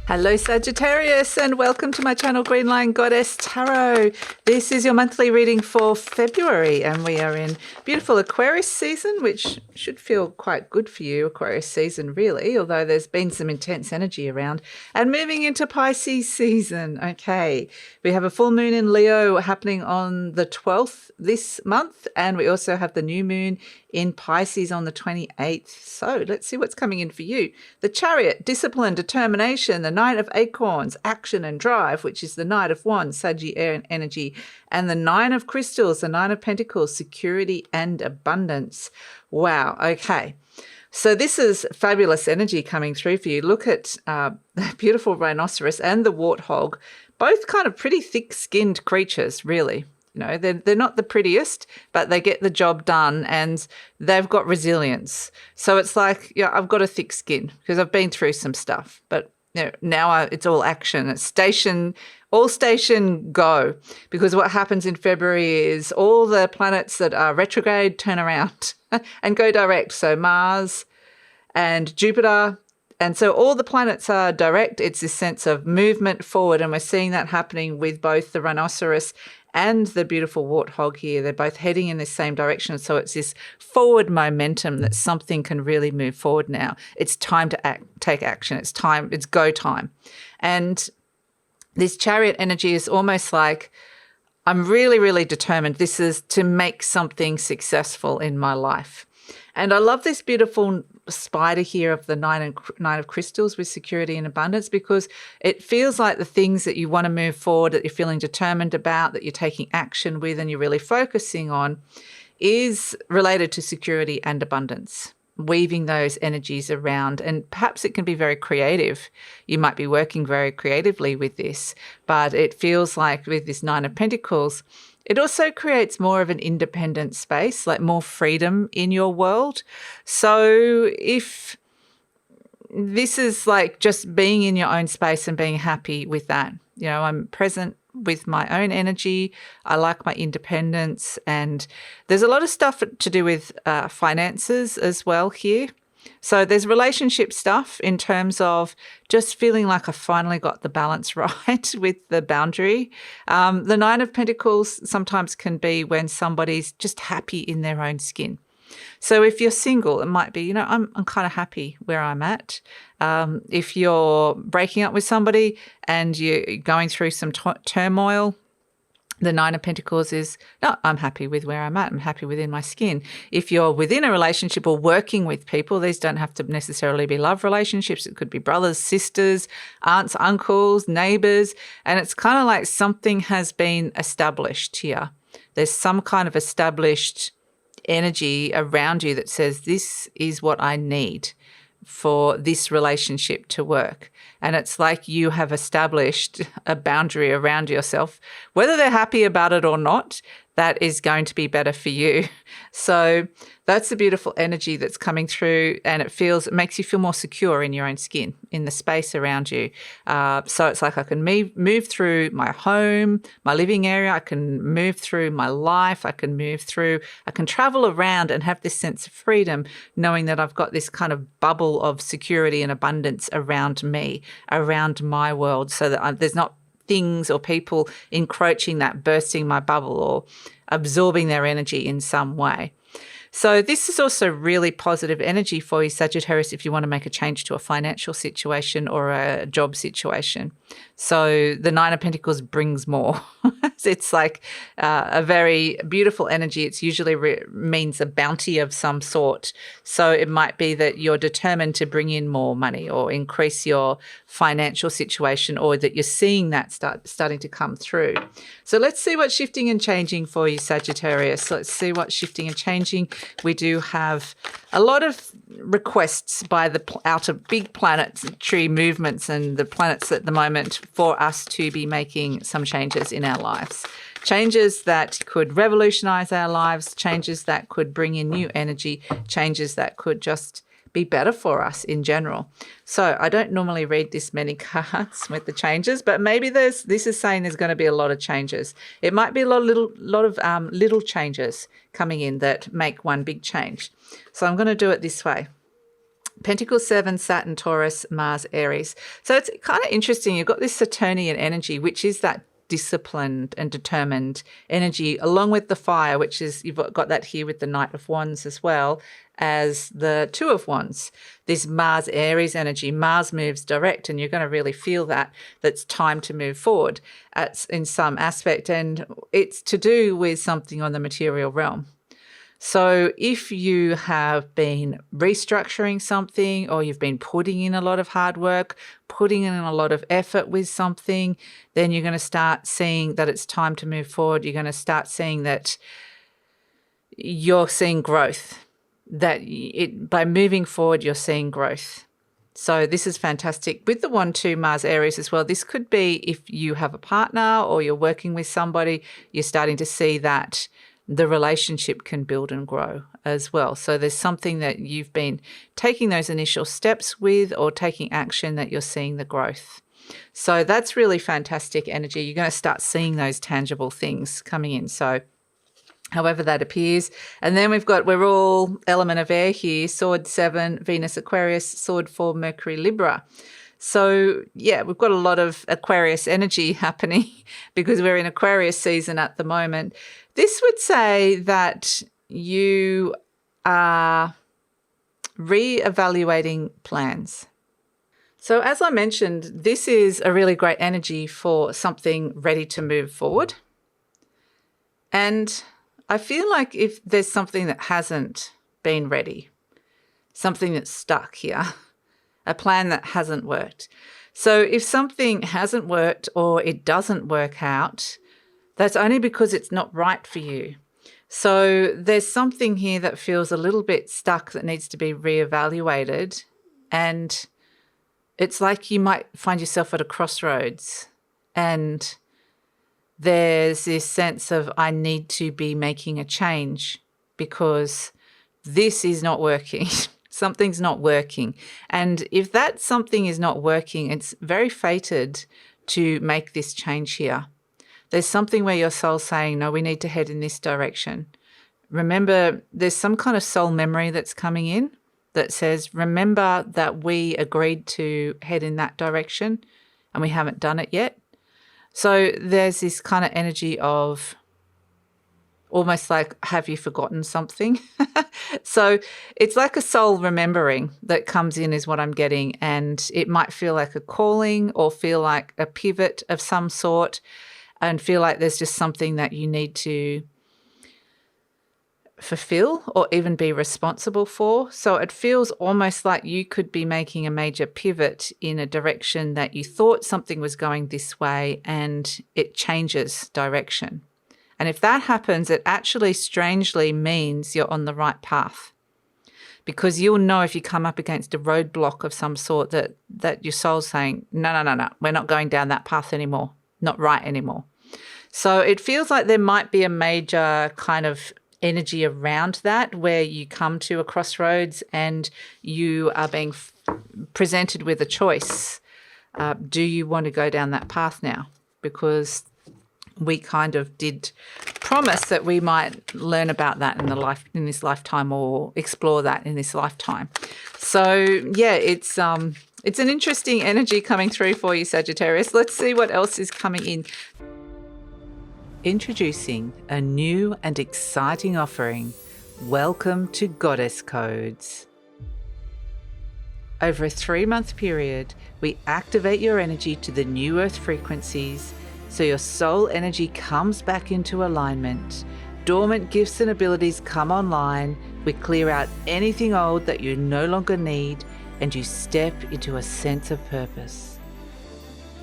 Hello Sagittarius, and welcome to my channel GreenLion Goddess Tarot. This is your monthly reading for February, and we are in beautiful Aquarius season, which should feel quite good for you, Aquarius season really, although there's been some intense energy around. And moving into Pisces season. Okay, we have a full moon in Leo happening on the 12th this month, and we also have the new moon in Pisces on the 28th. So let's see what's coming in for you. The Chariot, discipline, determination, the Knight of Acorns, action and drive, which is the Knight of Wands, Sagittarian energy, and the Nine of Crystals, the Nine of Pentacles, security and abundance. Wow, okay. So this is fabulous energy coming through for you. Look at the beautiful rhinoceros and the warthog, both kind of pretty thick-skinned creatures, really. You know, they're not the prettiest, but they get the job done and they've got resilience. So it's like, yeah, I've got a thick skin because I've been through some stuff, but you know, now it's all action. It's all station go, because what happens in February is all the planets that are retrograde turn around and go direct. So Mars and Jupiter. And so all the planets are direct. It's this sense of movement forward. And we're seeing that happening with both the rhinoceros and the beautiful warthog here. They're both heading in the same direction. So it's this forward momentum that something can really move forward now. It's time to take action. It's go time. And this Chariot energy is almost like, I'm really, really determined. This is to make something successful in my life. And I love this beautiful spider here of the Nine of Crystals with security and abundance, because it feels like the things that you want to move forward, that you're feeling determined about, that you're taking action with and you're really focusing on, is related to security and abundance, weaving those energies around. And perhaps it can be very creative. You might be working very creatively with this, but it feels like with this Nine of Pentacles, it also creates more of an independent space, like more freedom in your world. So if this is like just being in your own space and being happy with that, you know, I'm present with my own energy. I like my independence, and there's a lot of stuff to do with finances as well here. So there's relationship stuff in terms of just feeling like I finally got the balance right with the boundary. The Nine of Pentacles sometimes can be when somebody's just happy in their own skin. So if you're single, it might be, you know, I'm kind of happy where I'm at. If you're breaking up with somebody and you're going through some turmoil, the Nine of Pentacles is, no, I'm happy with where I'm at. I'm happy within my skin. If you're within a relationship or working with people, these don't have to necessarily be love relationships. It could be brothers, sisters, aunts, uncles, neighbors. And it's kind of like something has been established here. There's some kind of established energy around you that says, this is what I need for this relationship to work. And it's like you have established a boundary around yourself. Whether they're happy about it or not, that is going to be better for you. So that's the beautiful energy that's coming through, and it makes you feel more secure in your own skin, in the space around you. So it's like I can move through my home, my living area. I can move through my life. I can travel around and have this sense of freedom, knowing that I've got this kind of bubble of security and abundance around me, around my world, so that there's not things or people encroaching that, bursting my bubble or absorbing their energy in some way. So this is also really positive energy for you, Sagittarius, if you want to make a change to a financial situation or a job situation. So the Nine of Pentacles brings more. It's like a very beautiful energy. It's usually means a bounty of some sort. So it might be that you're determined to bring in more money or increase your financial situation, or that you're seeing that starting to come through. So let's see what's shifting and changing for you, Sagittarius. Let's see what's shifting and changing. We do have a lot of requests by the outer big planetary movements and the planets at the moment for us to be making some changes in our lives. Changes that could revolutionize our lives, changes that could bring in new energy, changes that could just be better for us in general. So I don't normally read this many cards with the changes, but maybe this is saying there's going to be a lot of changes. It might be a lot of little changes coming in that make one big change. So I'm going to do it this way. Pentacle 7, Saturn, Taurus, Mars, Aries. So it's kind of interesting. You've got this Saturnian energy, which is that disciplined and determined energy, along with the fire, which is, you've got that here with the Knight of Wands as well as the Two of Wands. This Mars Aries energy, Mars moves direct, and you're going to really feel that's time to move forward in some aspect, and it's to do with something on the material realm. So if you have been restructuring something, or you've been putting in a lot of hard work, putting in a lot of effort with something, then you're going to start seeing that it's time to move forward. You're going to start seeing that you're seeing growth, by moving forward, you're seeing growth. So this is fantastic. With the 1-2 Mars Aries as well, this could be if you have a partner or you're working with somebody, you're starting to see that the relationship can build and grow as well. So there's something that you've been taking those initial steps with, or taking action, that you're seeing the growth. So that's really fantastic energy. You're going to start seeing those tangible things coming in. So however that appears. And then we're all element of air here. Sword 7, Venus Aquarius, Sword 4, Mercury Libra. So yeah, we've got a lot of Aquarius energy happening because we're in Aquarius season at the moment. This would say that you are re-evaluating plans. So as I mentioned, this is a really great energy for something ready to move forward. And I feel like if there's something that hasn't been ready, something that's stuck here, a plan that hasn't worked. So if something hasn't worked or it doesn't work out, that's only because it's not right for you. So there's something here that feels a little bit stuck that needs to be reevaluated. And it's like you might find yourself at a crossroads, and there's this sense of, I need to be making a change because this is not working. Something's not working. And if that something is not working, it's very fated to make this change here. There's something where your soul's saying, no, we need to head in this direction. Remember, there's some kind of soul memory that's coming in that says, remember that we agreed to head in that direction and we haven't done it yet. So there's this kind of energy of almost like, have you forgotten something? So it's like a soul remembering that comes in is what I'm getting. And it might feel like a calling or feel like a pivot of some sort, and feel like there's just something that you need to fulfill or even be responsible for. So it feels almost like you could be making a major pivot in a direction that you thought something was going this way, and it changes direction. And if that happens, it actually strangely means you're on the right path, because you'll know if you come up against a roadblock of some sort that your soul's saying, no, we're not going down that path anymore, not right anymore. So it feels like there might be a major kind of energy around that, where you come to a crossroads and you are being presented with a choice. Do you want to go down that path now? Because we kind of did promise that we might learn about that in this lifetime, or explore that in this lifetime. So yeah, it's an interesting energy coming through for you, Sagittarius. Let's see what else is coming in. Introducing a new and exciting offering. Welcome to Goddess Codes. Over a 3-month period, we activate your energy to the new earth frequencies, so your soul energy comes back into alignment. Dormant gifts and abilities come online. We clear out anything old that you no longer need, and you step into a sense of purpose.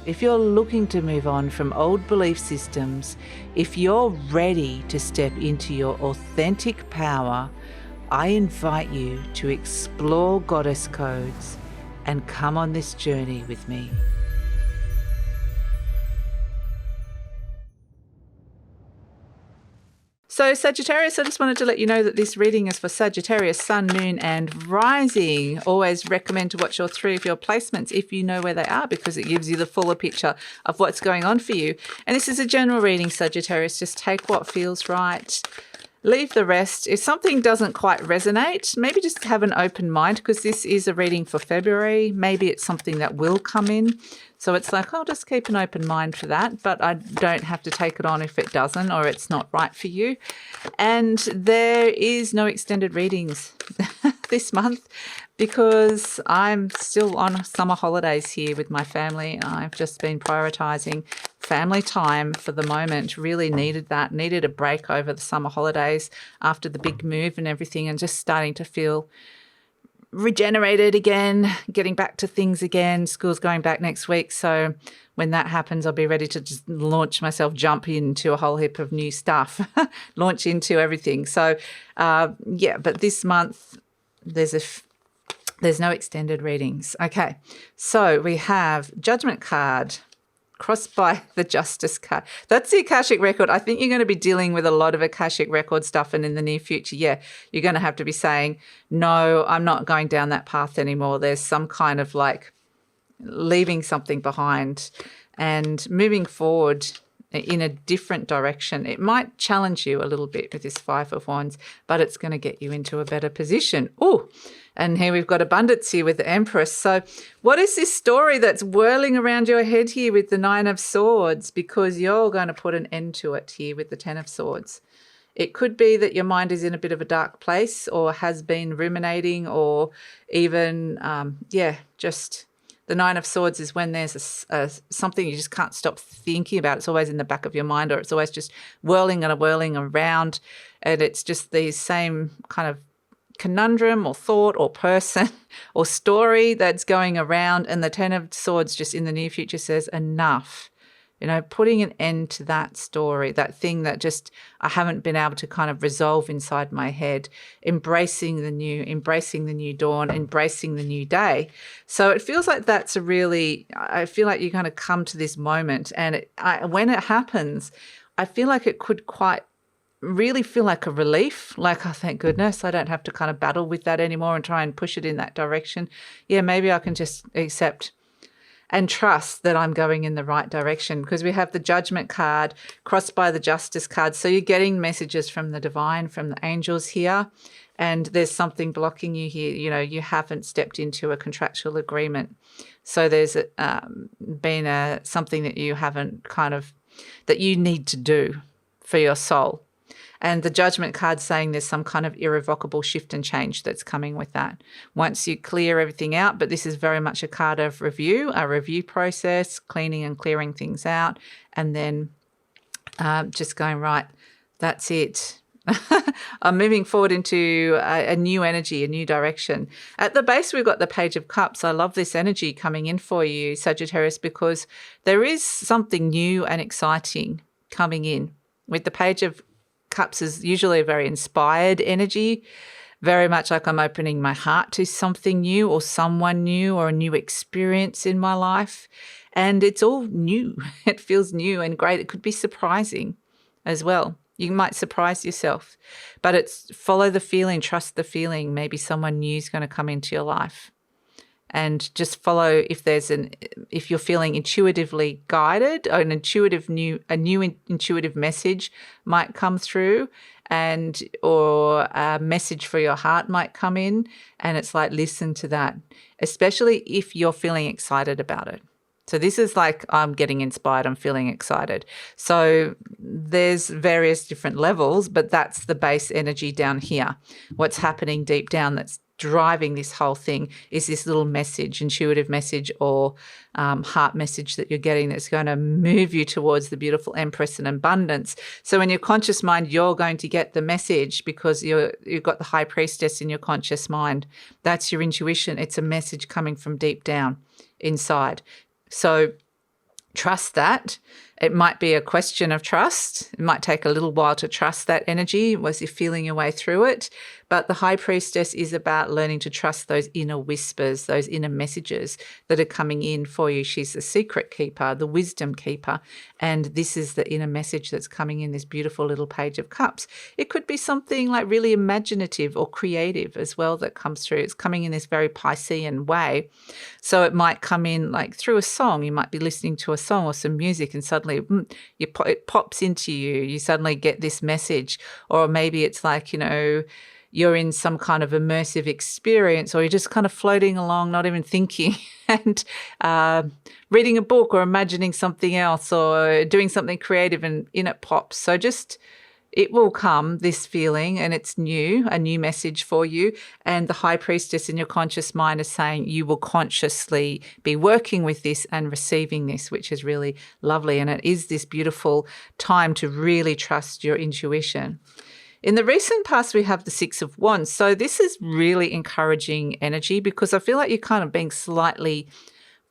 If you're looking to move on from old belief systems, if you're ready to step into your authentic power, I invite you to explore Goddess Codes and come on this journey with me. So Sagittarius, I just wanted to let you know that this reading is for Sagittarius, Sun, Moon and Rising. Always recommend to watch all 3 of your placements if you know where they are, because it gives you the fuller picture of what's going on for you. And this is a general reading, Sagittarius. Just take what feels right. leave the rest. If something doesn't quite resonate, maybe just have an open mind, because this is a reading for February. Maybe it's something that will come in. So it's like, I'll just keep an open mind for that, but I don't have to take it on if it doesn't or it's not right for you. And there is no extended readings this month because I'm still on summer holidays here with my family. I've just been prioritizing family time for the moment. Really needed that, needed a break over the summer holidays after the big move and everything, and just starting to feel regenerated again, getting back to things again. School's going back next week, so when that happens, I'll be ready to just launch myself, jump into a whole heap of new stuff, launch into everything. So, yeah, but this month there's no extended readings. Okay, so we have Judgment card crossed by the Justice card. That's the Akashic record. I think you're going to be dealing with a lot of Akashic record stuff, and in the near future, yeah, you're going to have to be saying, no, I'm not going down that path anymore. There's some kind of like leaving something behind and moving forward in a different direction. It might challenge you a little bit with this Five of Wands, but it's going to get you into a better position. Oh, and here we've got abundance here with the Empress. So what is this story that's whirling around your head here with the Nine of Swords? Because you're going to put an end to it here with the Ten of Swords. It could be that your mind is in a bit of a dark place or has been ruminating, or even, just the Nine of Swords is when there's something you just can't stop thinking about. It's always in the back of your mind, or it's always just whirling and whirling around. And it's just the same kind of conundrum or thought or person or story that's going around. And the Ten of Swords just in the near future says enough. You know, putting an end to that story, that thing that just I haven't been able to kind of resolve inside my head, embracing the new dawn, embracing the new day. So it feels like that's I feel like you're going to come to this moment, and when it happens, I feel like it could really feel like a relief, like, oh, thank goodness I don't have to kind of battle with that anymore and try and push it in that direction. Yeah, maybe I can just accept and trust that I'm going in the right direction, because we have the Judgment card crossed by the Justice card. So you're getting messages from the divine, from the angels here, and there's something blocking you here. You know, you haven't stepped into a contractual agreement. So there's been something that you haven't that you need to do for your soul. And the Judgment card saying there's some kind of irrevocable shift and change that's coming with that. Once you clear everything out, but this is very much a card of review, a review process, cleaning and clearing things out, and then just going, right, that's it. I'm moving forward into a new energy, a new direction. At the base, we've got the Page of Cups. I love this energy coming in for you, Sagittarius, because there is something new and exciting coming in. With the Page of Cups is usually a very inspired energy, very much like I'm opening my heart to something new or someone new or a new experience in my life. And it's all new. It feels new and great. It could be surprising as well. You might surprise yourself, but it's follow the feeling, trust the feeling. Maybe someone new is going to come into your life. And just follow if you're feeling intuitively guided, or a new intuitive message might come through, or a message for your heart might come in, and it's like, listen to that, especially if you're feeling excited about it. So this is like, I'm getting inspired, I'm feeling excited. So there's various different levels, but that's the base energy down here. What's happening deep down that's driving this whole thing is this little message, intuitive message or heart message that you're getting that's going to move you towards the beautiful Empress and abundance. So in your conscious mind, you're going to get the message because you've got the High Priestess in your conscious mind. That's your intuition. It's a message coming from deep down inside. So trust that. It might be a question of trust. It might take a little while to trust that energy as you're feeling your way through it. But the High Priestess is about learning to trust those inner whispers, those inner messages that are coming in for you. She's the secret keeper, the wisdom keeper. And this is the inner message that's coming in this beautiful little Page of Cups. It could be something like really imaginative or creative as well that comes through. It's coming in this very Piscean way. So it might come in like through a song. You might be listening to a song or some music and suddenly suddenly it pops into you. You suddenly get this message, or maybe it's like, you're in some kind of immersive experience, or you're just kind of floating along, not even thinking, and reading a book or imagining something else or doing something creative, and in it pops. So it will come, this feeling, and it's a new message for you. And the High Priestess in your conscious mind is saying you will consciously be working with this and receiving this, which is really lovely. And it is this beautiful time to really trust your intuition. In the recent past, we have the Six of Wands. So this is really encouraging energy, because I feel like you're kind of being slightly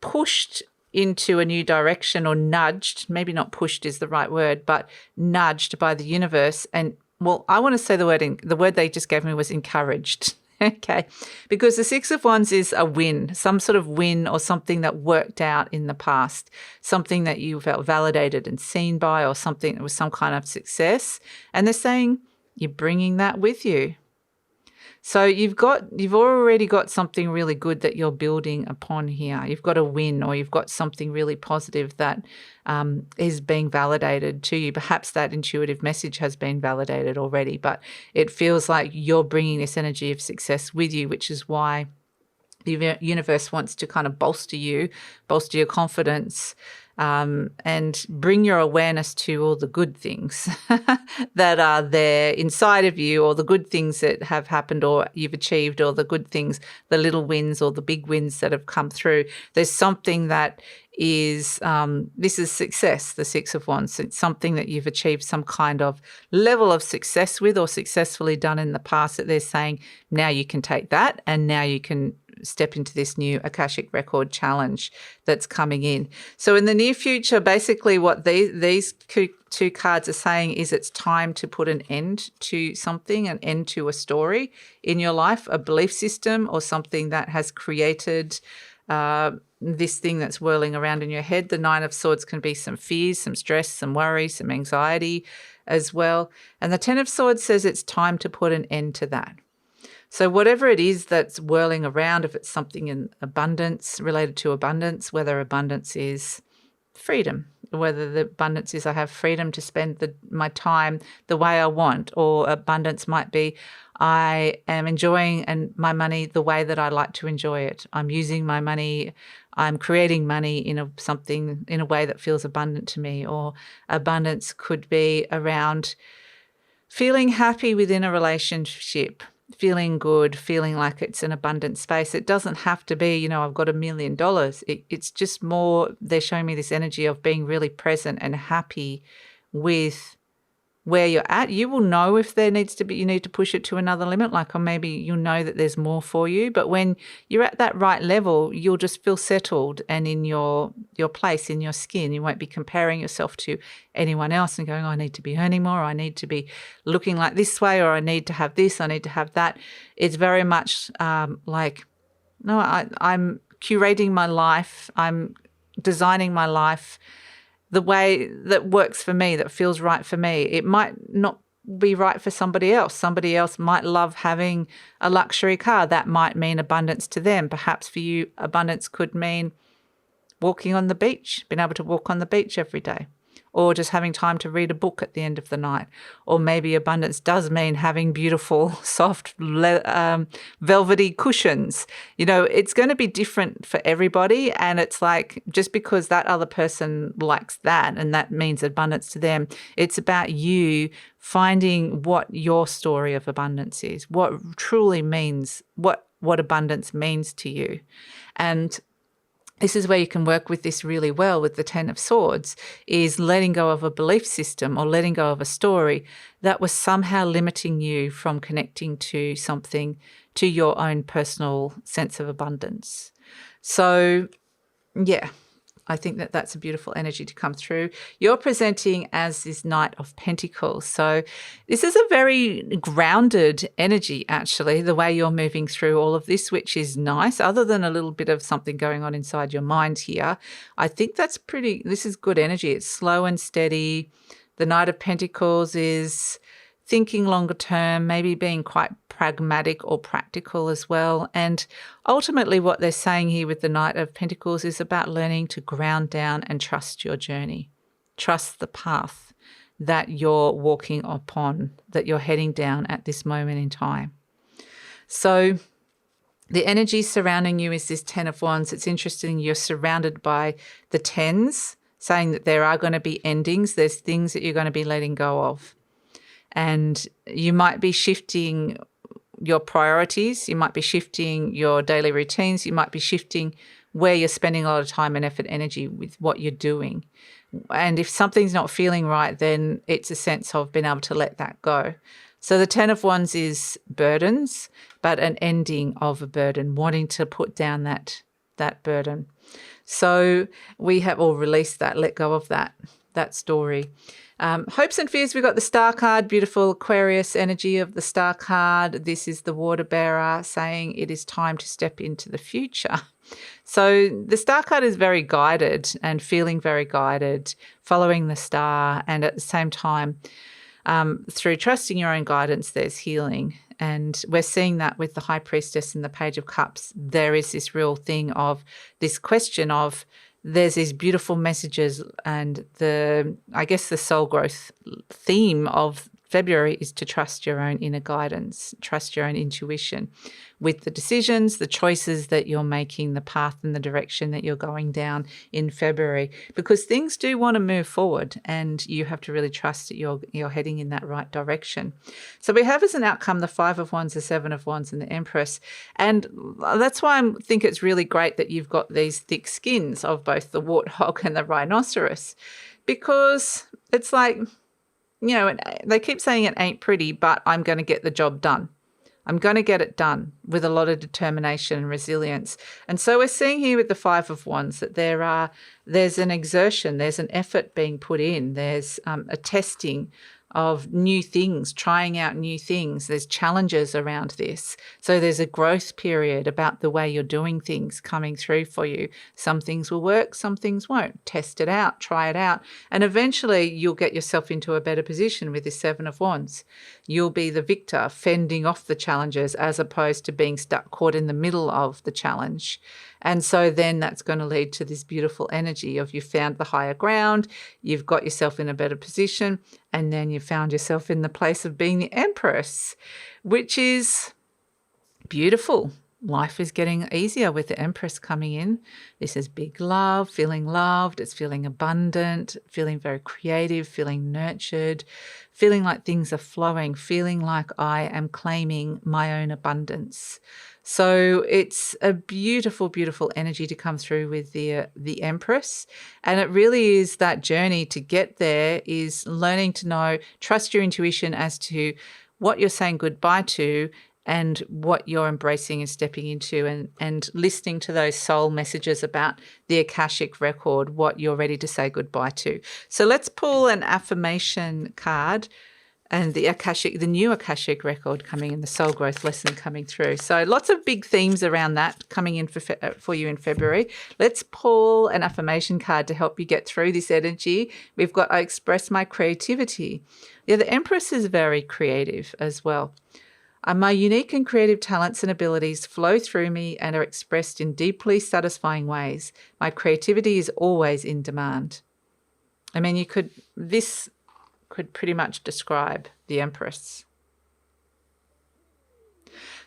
pushed into a new direction, or nudged. Maybe not pushed is the right word, but nudged by the universe. And well, I want to say the word they just gave me was encouraged. Okay, because the Six of Wands is a win, some sort of win, or something that worked out in the past, something that you felt validated and seen by, or something that was some kind of success. And they're saying you're bringing that with you. So you've already got something really good that you're building upon here. You've got a win, or you've got something really positive that is being validated to you. Perhaps that intuitive message has been validated already, but it feels like you're bringing this energy of success with you, which is why the universe wants to kind of bolster your confidence, and bring your awareness to all the good things that are there inside of you, or the good things that have happened or you've achieved, or the good things, the little wins or the big wins that have come through. There's something that is, this is success, the Six of Wands. It's something that you've achieved some kind of level of success with, or successfully done in the past, that they're saying now you can take that and now you can step into this new Akashic Record challenge that's coming in. So in the near future, basically what these two cards are saying is it's time to put an end to something, an end to a story in your life, a belief system, or something that has created this thing that's whirling around in your head. The Nine of Swords can be some fears, some stress, some worry, some anxiety as well. And the Ten of Swords says it's time to put an end to that. So whatever it is that's whirling around, if it's something in abundance, related to abundance, whether abundance is freedom, whether the abundance is I have freedom to spend my time the way I want, or abundance might be I am enjoying my money the way that I like to enjoy it. I'm using my money, I'm creating money in a way that feels abundant to me. Or abundance could be around feeling happy within a relationship, feeling good, feeling like it's an abundant space. It doesn't have to be, I've got $1 million. It's just more, they're showing me this energy of being really present and happy with where you're at. You will know if you need to push it to another limit, or maybe you'll know that there's more for you. But when you're at that right level, you'll just feel settled and in your place, in your skin. You won't be comparing yourself to anyone else and going, oh, I need to be earning more, or I need to be looking like this way, or I need to have this, I need to have that. It's very much I'm curating my life, I'm designing my life the way that works for me, that feels right for me. It might not be right for somebody else. Somebody else might love having a luxury car. That might mean abundance to them. Perhaps for you, abundance could mean walking on the beach, being able to walk on the beach every day, or just having time to read a book at the end of the night. Or maybe abundance does mean having beautiful, soft, velvety cushions. It's going to be different for everybody. And it's like, just because that other person likes that and that means abundance to them, it's about you finding what your story of abundance is, what truly means, what abundance means to you. And this is where you can work with this really well with the Ten of Swords, is letting go of a belief system or letting go of a story that was somehow limiting you from connecting to something, to your own personal sense of abundance. So, yeah, I think that that's a beautiful energy to come through. You're presenting as this Knight of Pentacles. So this is a very grounded energy, actually, the way you're moving through all of this, which is nice. Other than a little bit of something going on inside your mind here, I think this is good energy. It's slow and steady. The Knight of Pentacles is thinking longer term, maybe being quite pragmatic or practical as well. And ultimately what they're saying here with the Knight of Pentacles is about learning to ground down and trust your journey. Trust the path that you're walking upon, that you're heading down at this moment in time. So the energy surrounding you is this 10 of Wands. It's interesting. You're surrounded by the 10s, saying that there are going to be endings. There's things that you're going to be letting go of. And you might be shifting your priorities. You might be shifting your daily routines. You might be shifting where you're spending a lot of time and effort, energy with what you're doing. And if something's not feeling right, then it's a sense of being able to let that go. So the 10 of Wands is burdens, but an ending of a burden, wanting to put down that burden. So we have all released that, let go of that story. Hopes and fears, we've got the Star card, beautiful Aquarius energy of the Star card. This is the water bearer saying it is time to step into the future. So the Star card is very guided and feeling very guided, following the star, and at the same time, through trusting your own guidance, there's healing. And we're seeing that with the High Priestess and the Page of Cups. There is this real thing of this question of, there's these beautiful messages, and I guess the soul growth theme of February is to trust your own inner guidance, trust your own intuition with the decisions, the choices that you're making, the path and the direction that you're going down in February, because things do want to move forward and you have to really trust that you're heading in that right direction. So we have as an outcome the 5 of Wands, the 7 of Wands, and the Empress. And that's why I think it's really great that you've got these thick skins of both the warthog and the rhinoceros, because it's like, you know, they keep saying it ain't pretty, but I'm going to get the job done. I'm going to get it done with a lot of determination and resilience. And so we're seeing here with the 5 of Wands that there's an exertion, there's an effort being put in, there's a testing of new things, trying out new things. There's challenges around this. So there's a growth period about the way you're doing things coming through for you. Some things will work, some things won't. Test it out, try it out. And eventually you'll get yourself into a better position with this 7 of Wands. You'll be the victor, fending off the challenges as opposed to being stuck, caught in the middle of the challenge. And so then that's going to lead to this beautiful energy of you found the higher ground, you've got yourself in a better position, and then you found yourself in the place of being the Empress, which is beautiful. Life is getting easier with the Empress coming in. This is big love, feeling loved, it's feeling abundant, feeling very creative, feeling nurtured, feeling like things are flowing, feeling like I am claiming my own abundance. So it's a beautiful, beautiful energy to come through with the Empress. And it really is that journey to get there is learning to know, trust your intuition as to what you're saying goodbye to and what you're embracing and stepping into, and listening to those soul messages about the Akashic record, what you're ready to say goodbye to. So let's pull an affirmation card. And the new Akashic record coming in, the soul growth lesson coming through. So lots of big themes around that coming in for you in February. Let's pull an affirmation card to help you get through this energy. We've got, I express my creativity. Yeah, the Empress is very creative as well. My unique and creative talents and abilities flow through me and are expressed in deeply satisfying ways. My creativity is always in demand. I mean, this could pretty much describe the Empress.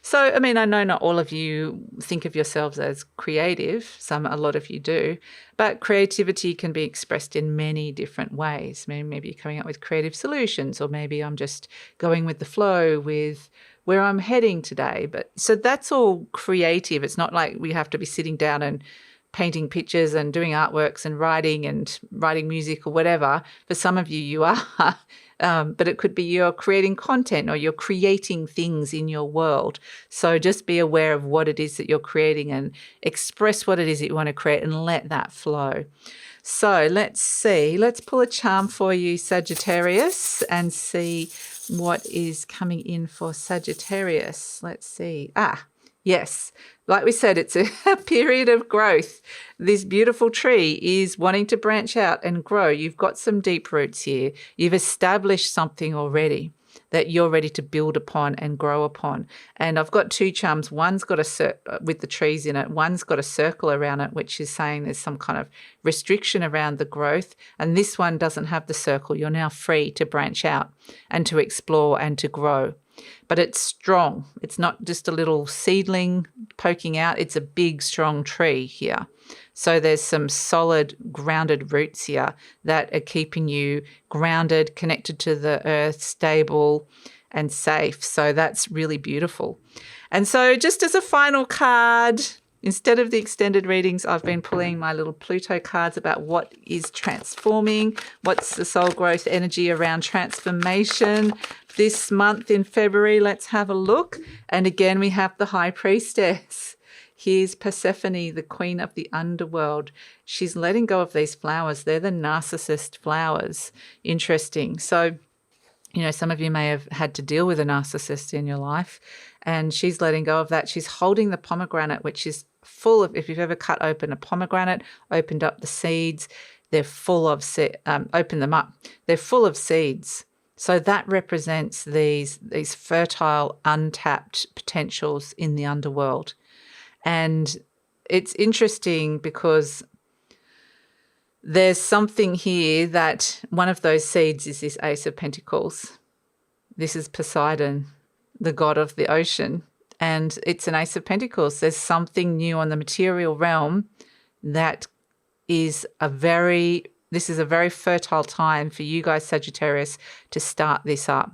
So, I mean, I know not all of you think of yourselves as creative. A lot of you do. But creativity can be expressed in many different ways. Maybe you're coming up with creative solutions, or maybe I'm just going with the flow with where I'm heading today. So that's all creative. It's not like we have to be sitting down and painting pictures and doing artworks and writing music or whatever. For some of you, you are. But it could be you're creating content or you're creating things in your world. So just be aware of what it is that you're creating and express what it is that you want to create and let that flow. So let's see. Let's pull a charm for you, Sagittarius, and see what is coming in for Sagittarius. Let's see. Yes, like we said, it's a period of growth. This beautiful tree is wanting to branch out and grow. You've got some deep roots here. You've established something already. that you're ready to build upon and grow upon. And I've got 2 charms. One's got with the trees in it. One's got a circle around it, which is saying there's some kind of restriction around the growth. And this one doesn't have the circle. You're now free to branch out and to explore and to grow. But it's strong. It's not just a little seedling poking out. It's a big, strong tree here. So there's some solid, grounded roots here that are keeping you grounded, connected to the earth, stable and safe. So that's really beautiful. And so just as a final card, instead of the extended readings, I've been pulling my little Pluto cards about what is transforming, what's the soul growth energy around transformation this month in February. Let's have a look. And again, we have the High Priestess. Here's Persephone, the queen of the underworld. She's letting go of these flowers. They're the narcissist flowers. Interesting. So, you know, some of you may have had to deal with a narcissist in your life, and she's letting go of that. She's holding the pomegranate, which is full of, if you've ever cut open a pomegranate, opened up the seeds, they're full of, open them up, they're full of seeds. So that represents these fertile, untapped potentials in the underworld. And it's interesting because there's something here that one of those seeds is this Ace of Pentacles. This is Poseidon, the god of the ocean, and it's an Ace of Pentacles. There's something new on the material realm that is this is a very fertile time for you guys, Sagittarius, to start this up.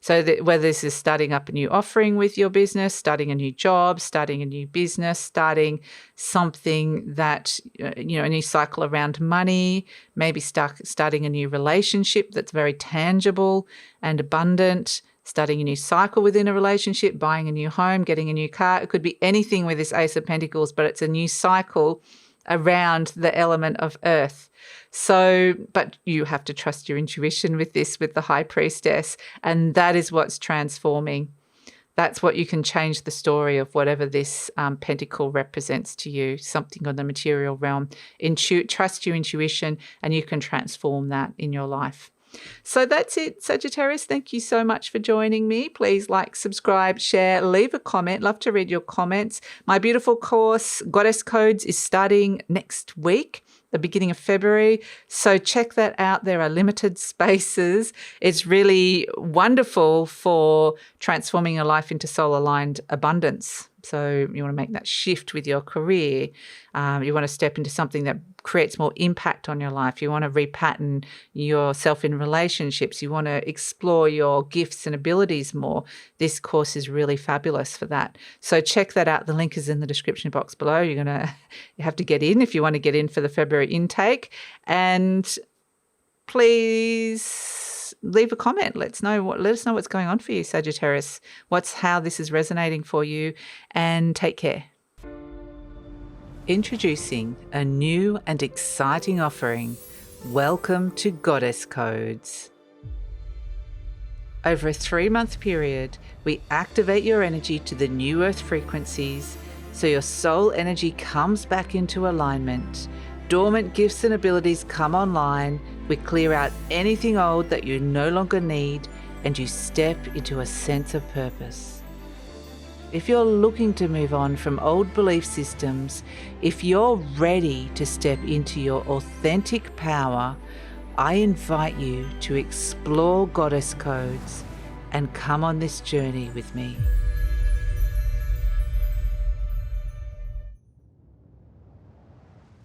So that whether this is starting up a new offering with your business, starting a new job, starting a new business, starting something that, you know, a new cycle around money, maybe starting a new relationship that's very tangible and abundant, starting a new cycle within a relationship, buying a new home, getting a new car. It could be anything with this Ace of Pentacles, but it's a new cycle around the element of earth. So, but you have to trust your intuition with this, with the High Priestess, and that is what's transforming. That's what you can change the story of whatever this pentacle represents to you, something on the material realm. Trust your intuition and you can transform that in your life. So that's it, Sagittarius. Thank you so much for joining me. Please like, subscribe, share, leave a comment. Love to read your comments. My beautiful course, Goddess Codes, is starting next week, the beginning of February. So check that out. There are limited spaces. It's really wonderful for transforming your life into soul-aligned abundance. So you want to make that shift with your career. You want to step into something that creates more impact on your life. You want to repattern yourself in relationships. You want to explore your gifts and abilities more. This course is really fabulous for that. So check that out. The link is in the description box below. You have to get in if you want to get in for the February intake. And please leave a comment. Let us know what's going on for you, Sagittarius. How this is resonating for you, and take care. Introducing a new and exciting offering. Welcome to Goddess Codes. Over a 3-month period, we activate your energy to the new earth frequencies so your soul energy comes back into alignment. Dormant gifts and abilities come online. We clear out anything old that you no longer need, and you step into a sense of purpose. If you're looking to move on from old belief systems, if you're ready to step into your authentic power, I invite you to explore Goddess Codes and come on this journey with me.